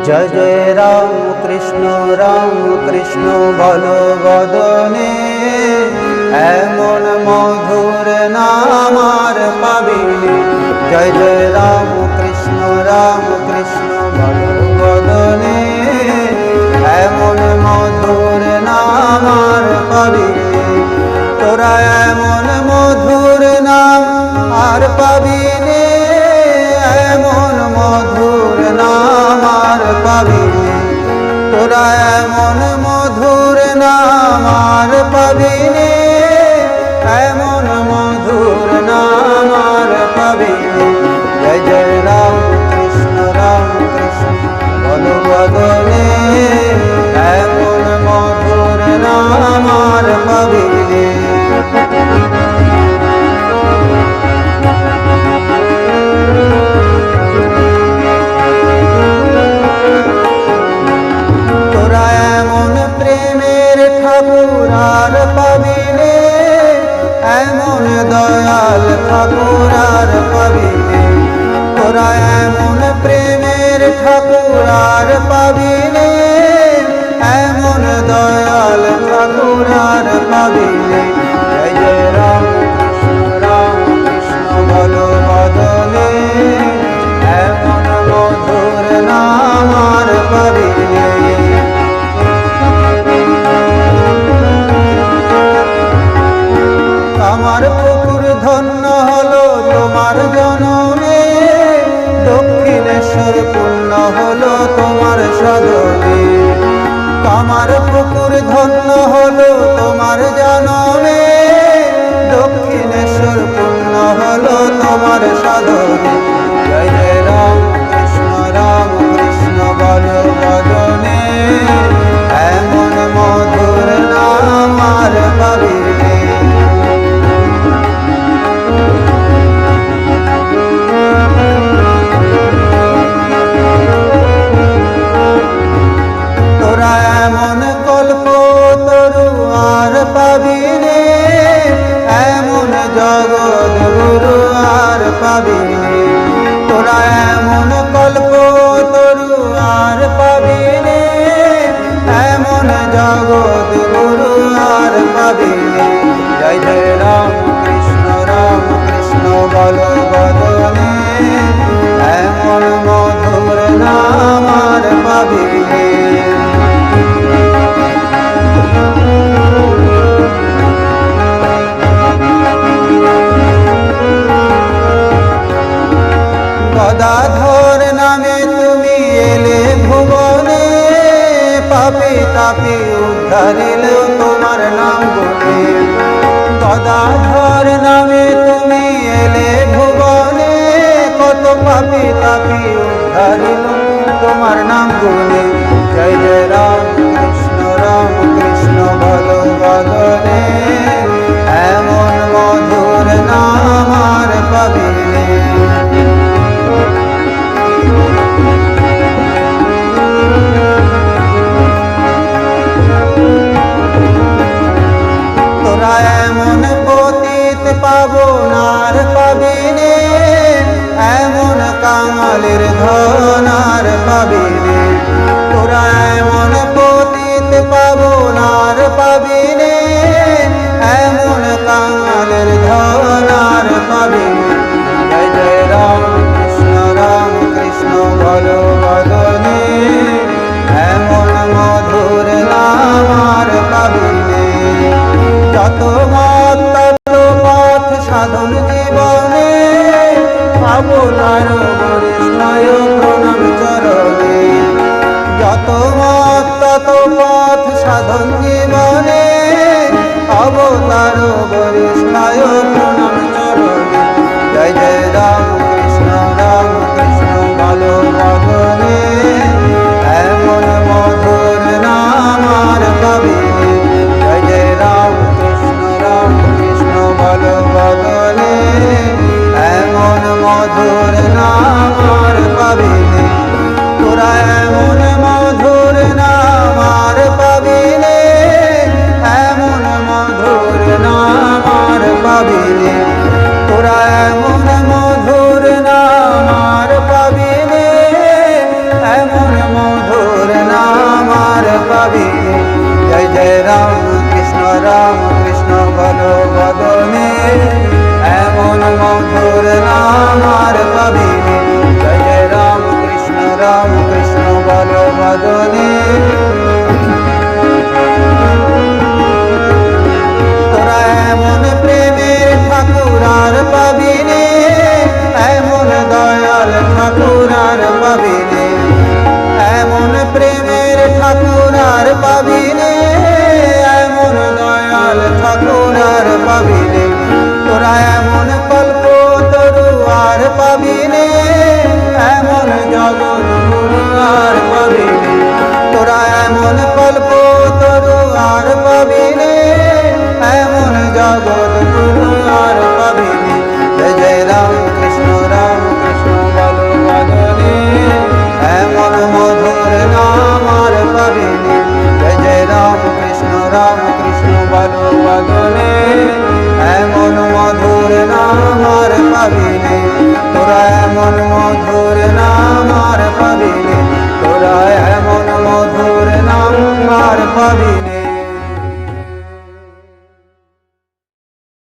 जय जय राम कृष्ण বলো বদনে এমন মধুর নাম আর পাবিনি। জয় জয় রাম কৃষ্ণ বলো বদনে এমন মধুর নাম আর পাবিনি। তোরা এমন মধুর নাম আর পাবিনি, এমন মধুর নাম আর পাবিনি। তোরা এমন মধুর নাম আর পাবিনি, এমন মধুর নাম আর পাবিনি। জয় জয় রাম কৃষ্ণ বলো বদনে এমন মধুর নাম আর পাবিনি। তোরা এমন প্রেমের ঠাকুর আর পাবিনি, এমন দয়াল ঠাকুর আর পাবিনি। তোরা এমন প্রেমের ঠাকুর আর পাবিনি, এমন দয়াল ঠাকুর আর পাবিনি। জয় জয় রাম কৃষ্ণ বলো বদনে এমন মধুর নাম আর পাবিনি। আমার পুকুর ধন্য হলো তোমার জনমে, দক্ষিণেশ্বর পূর্ণ হলো তোমার সাধনে। আমার পুকুর ধন্য হলো তোমার জনমে, দক্ষিণেশ্বর পূর্ণ হলো তোমার সাধনে। জয় জয় রাম কৃষ্ণ বলো বদনে এমন মধুর নাম আর পাবিনি। তোরা এমন কল্প তরু আর পাবিনি, এমন জগৎ গুরু আর পাবিনি। তোরা এমন কল্প তরু আর পাবিনি, এমন জগৎ গুরু আর পাবিনি। জয় জয় রাম কৃষ্ণ বলো বদনে এমন মধুর নাম আর পাবিনি। গদাধর নামে তুমি এলে ভুবনে, পাপী তাপী উদ্ধারিলেও তোমার নাম গুণে। গদাধর নামে তুমি এলে ভুবনে, কত পাপী তাপী উদ্ধারিল তোমার নাম গুণে। জয় জয় রাম কৃষ্ণ বলো বদনে এমন মধুর নাম আর পাবিনি। তোরা এমন পতিত পাবন আর পাবিনি, এমন কাঙালের ধন আর পাবিনি। তোরা এমন পতিত পাবন আর পাবিনি, এমন কাঙালের ধন আর পাবিনি। জয় জয় রাম কৃষ্ণ বলো বদনে এমন মধুর নাম আর পাবিনি। যত মত তত পথ সাধন জীবনে, পাবো তার বরিষ্ণয় প্রণাম চরণে। যত মত তত পথ সাধন জীবনে, পাবো তার বরিষ্ণয় প্রণাম চরণে। জয় জয় রাম কৃষ্ণ বলো বদনে এমন মধুর নাম আর পাবিনি। জয় জয় রাম কৃষ্ণ বলো বদনে এমন মধুর নাম আর পাবিনি। তোরা এমন মধুর নাম আর পাবিনি, এমন মধুর নাম আর পাবিনি। তোরা এমন মধুর নাম আর পাবিনি, এমন মধুর পাবিনে, তোরা এমন মধুর নাম আর পাবিনে, তোরা এমন মধুর নাম আর পাবি